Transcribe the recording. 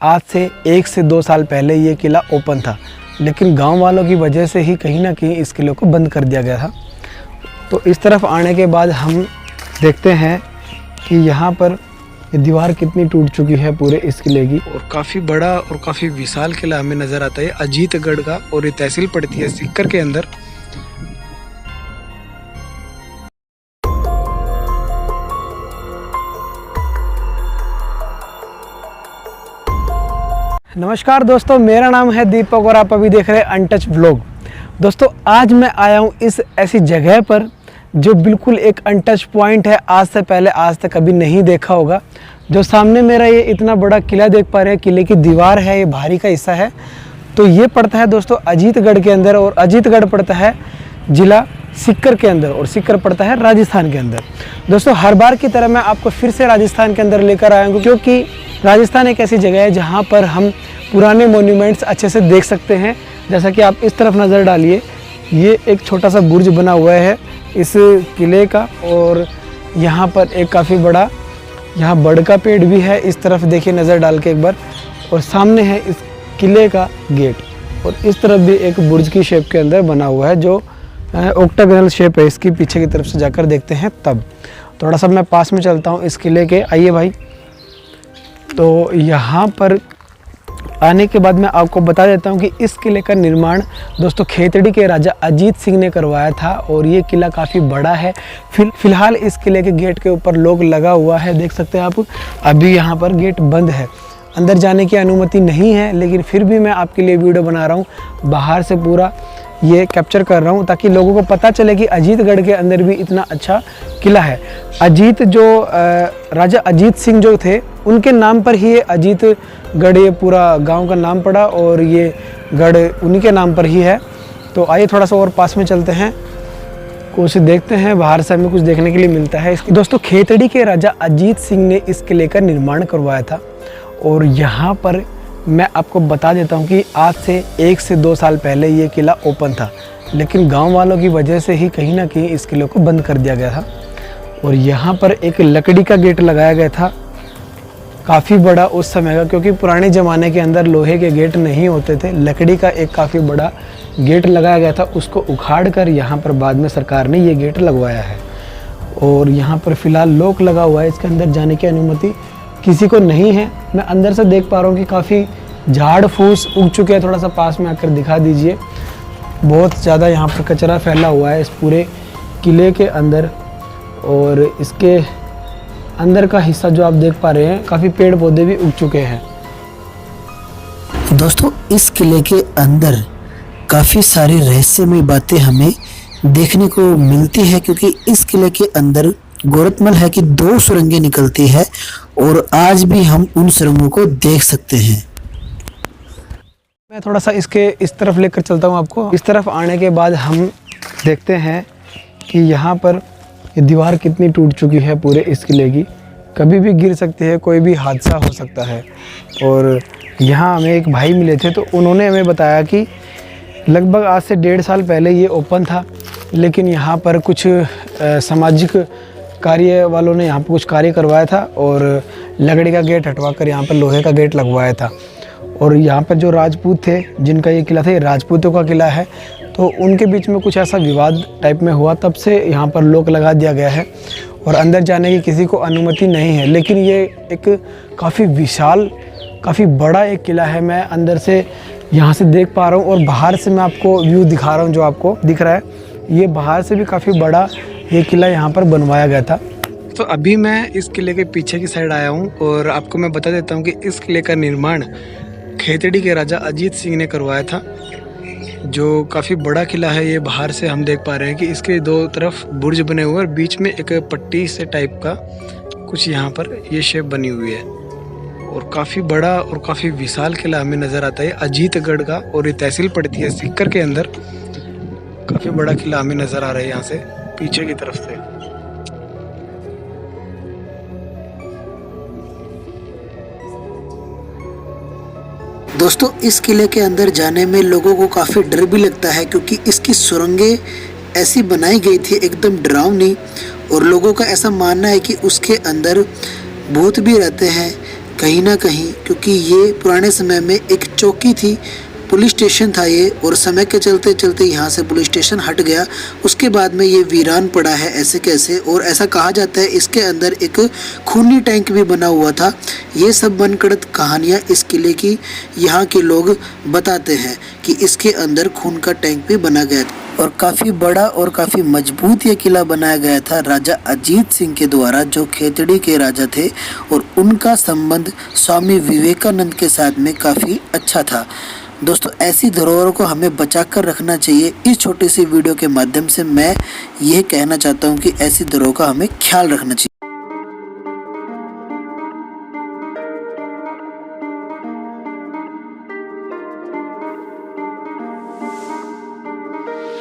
आज से 1 से 2 साल पहले ये किला ओपन था, लेकिन गांव वालों की वजह से ही कहीं ना कहीं इस किले को बंद कर दिया गया था। तो इस तरफ आने के बाद हम देखते हैं कि यहाँ पर ये दीवार कितनी टूट चुकी है पूरे इस किले की, और काफ़ी बड़ा और काफ़ी विशाल किला हमें नज़र आता है अजीतगढ़ का, और ये तहसील पड़ती है सीकर के अंदर। नमस्कार दोस्तों, मेरा नाम है दीपक और आप अभी देख रहे हैं अनटच व्लॉग। दोस्तों आज मैं आया हूँ इस ऐसी जगह पर जो बिल्कुल एक अनटच पॉइंट है, आज से पहले आज तक कभी नहीं देखा होगा। जो सामने मेरा ये इतना बड़ा किला देख पा रहे हैं, किले की दीवार है, ये बाहरी का हिस्सा है। तो ये पड़ता है दोस्तों अजीतगढ़ के अंदर, और अजीतगढ़ पड़ता है जिला सीकर के अंदर, और सीकर पड़ता है राजस्थान के अंदर। दोस्तों हर बार की तरह मैं आपको फिर से राजस्थान के अंदर लेकर आया हूँ, क्योंकि राजस्थान एक ऐसी जगह है जहाँ पर हम पुराने मोन्यूमेंट्स अच्छे से देख सकते हैं। जैसा कि आप इस तरफ नज़र डालिए, ये एक छोटा सा बुर्ज बना हुआ है इस किले का, और यहाँ पर एक काफ़ी बड़ा यहाँ बड़ का पेड़ भी है। इस तरफ देखिए नज़र डाल के एक बार, और सामने है इस किले का गेट, और इस तरफ भी एक बुर्ज की शेप के अंदर बना हुआ है जो ऑक्टागोनल शेप है इसकी। पीछे की तरफ से जाकर देखते हैं तब। थोड़ा सा मैं पास में चलता हूँ इस किले के, आइए भाई। तो यहाँ पर आने के बाद मैं आपको बता देता हूँ कि इस किले का निर्माण दोस्तों खेतड़ी के राजा अजीत सिंह ने करवाया था, और ये किला काफ़ी बड़ा है। फिलहाल इस किले के गेट के ऊपर लोग लगा हुआ है, देख सकते हैं आप। अभी यहाँ पर गेट बंद है, अंदर जाने की अनुमति नहीं है, लेकिन फिर भी मैं आपके लिए वीडियो बना रहा हूँ, बाहर से पूरा ये कैप्चर कर रहा हूँ ताकि लोगों को पता चले कि अजीतगढ़ के अंदर भी इतना अच्छा किला है। अजीत जो राजा अजीत सिंह जो थे, उनके नाम पर ही ये अजीतगढ़ ये पूरा गांव का नाम पड़ा, और ये गढ़ उन्हीं के नाम पर ही है। तो आइए थोड़ा सा और पास में चलते हैं, कुछ देखते हैं, बाहर से हमें कुछ देखने के लिए मिलता है। दोस्तों खेतड़ी के राजा अजीत सिंह ने इस किले का निर्माण करवाया था, और यहाँ पर मैं आपको बता देता हूँ कि आज से 1 से 2 साल पहले ये किला ओपन था, लेकिन गांव वालों की वजह से ही कहीं ना कहीं इस किले को बंद कर दिया गया था। और यहाँ पर एक लकड़ी का गेट लगाया गया था, काफ़ी बड़ा उस समय का, क्योंकि पुराने ज़माने के अंदर लोहे के गेट नहीं होते थे। लकड़ी का एक काफ़ी बड़ा गेट लगाया गया था, उसको उखाड़ कर यहाँ पर बाद में सरकार ने ये गेट लगवाया है। और यहाँ पर फ़िलहाल लॉक लगा हुआ है, इसके अंदर जाने की अनुमति किसी को नहीं है। मैं अंदर से देख पा रहा हूँ कि काफ़ी झाड़ फूस उग चुके हैं। थोड़ा सा पास में आकर दिखा दीजिए, बहुत ज़्यादा यहाँ पर कचरा फैला हुआ है इस पूरे किले के अंदर, और इसके अंदर का हिस्सा जो आप देख पा रहे हैं, काफ़ी पेड़ पौधे भी उग चुके हैं। दोस्तों इस किले के अंदर काफ़ी सारी रहस्यमय बातें हमें देखने को मिलती है, क्योंकि इस किले के अंदर गौरतमल है कि 2 सुरंगें निकलती है, और आज भी हम उन सुरंगों को देख सकते हैं। मैं थोड़ा सा इसके इस तरफ लेकर चलता हूँ आपको। इस तरफ आने के बाद हम देखते हैं कि यहाँ पर ये दीवार कितनी टूट चुकी है पूरे इस किले की, कभी भी गिर सकती है, कोई भी हादसा हो सकता है। और यहाँ हमें एक भाई मिले थे, तो उन्होंने हमें बताया कि लगभग आज से 1.5 साल पहले ये ओपन था, लेकिन यहाँ पर कुछ सामाजिक कार्य वालों ने यहाँ पर कुछ कार्य करवाया था, और लकड़ी का गेट हटवा कर यहाँ पर लोहे का गेट लगवाया था। और यहाँ पर जो राजपूत थे जिनका ये किला था, ये राजपूतों का किला है, तो उनके बीच में कुछ ऐसा विवाद टाइप में हुआ, तब से यहाँ पर लॉक लगा दिया गया है, और अंदर जाने की किसी को अनुमति नहीं है। लेकिन ये एक काफ़ी विशाल, काफ़ी बड़ा एक किला है। मैं अंदर से यहाँ से देख पा रहा हूँ, और बाहर से मैं आपको व्यू दिखा रहा हूँ जो आपको दिख रहा है। ये बाहर से भी काफ़ी बड़ा ये किला यहाँ पर बनवाया गया था। तो अभी मैं इस किले के पीछे की साइड आया हूँ, और आपको मैं बता देता हूँ कि इस किले का निर्माण खेतड़ी के राजा अजीत सिंह ने करवाया था, जो काफ़ी बड़ा किला है। ये बाहर से हम देख पा रहे हैं कि इसके 2 तरफ बुर्ज बने हुए हैं, और बीच में एक पट्टी से टाइप का कुछ यहाँ पर ये शेप बनी हुई है, और काफ़ी बड़ा और काफ़ी विशाल किला हमें नज़र आता है अजीतगढ़ का, और ये तहसील पड़ती है सीकर के अंदर। काफ़ी बड़ा किला हमें नज़र आ रहा है यहाँ से पीछे की तरफ से। दोस्तों इस किले के अंदर जाने में लोगों को काफ़ी डर भी लगता है, क्योंकि इसकी सुरंगें ऐसी बनाई गई थी एकदम डरावनी, और लोगों का ऐसा मानना है कि उसके अंदर भूत भी रहते हैं, कहीं ना कहीं, क्योंकि ये पुराने समय में एक चौकी थी, पुलिस स्टेशन था ये, और समय के चलते चलते यहाँ से पुलिस स्टेशन हट गया। उसके बाद में ये वीरान पड़ा है ऐसे कैसे। और ऐसा कहा जाता है इसके अंदर एक खूनी टैंक भी बना हुआ था। ये सब मनगढ़ंत कहानियाँ इस किले की यहाँ के लोग बताते हैं कि इसके अंदर खून का टैंक भी बना गया था। और काफ़ी बड़ा और काफ़ी मजबूत ये किला बनाया गया था राजा अजीत सिंह के द्वारा, जो खेतड़ी के राजा थे, और उनका संबंध स्वामी विवेकानंद के साथ में काफ़ी अच्छा था। दोस्तों, ऐसी धरोहरों को हमें बचा कर रखना चाहिए। इस छोटी सी वीडियो के माध्यम से मैं यह कहना चाहता हूं कि ऐसी धरोहरों का हमें ख्याल रखना चाहिए।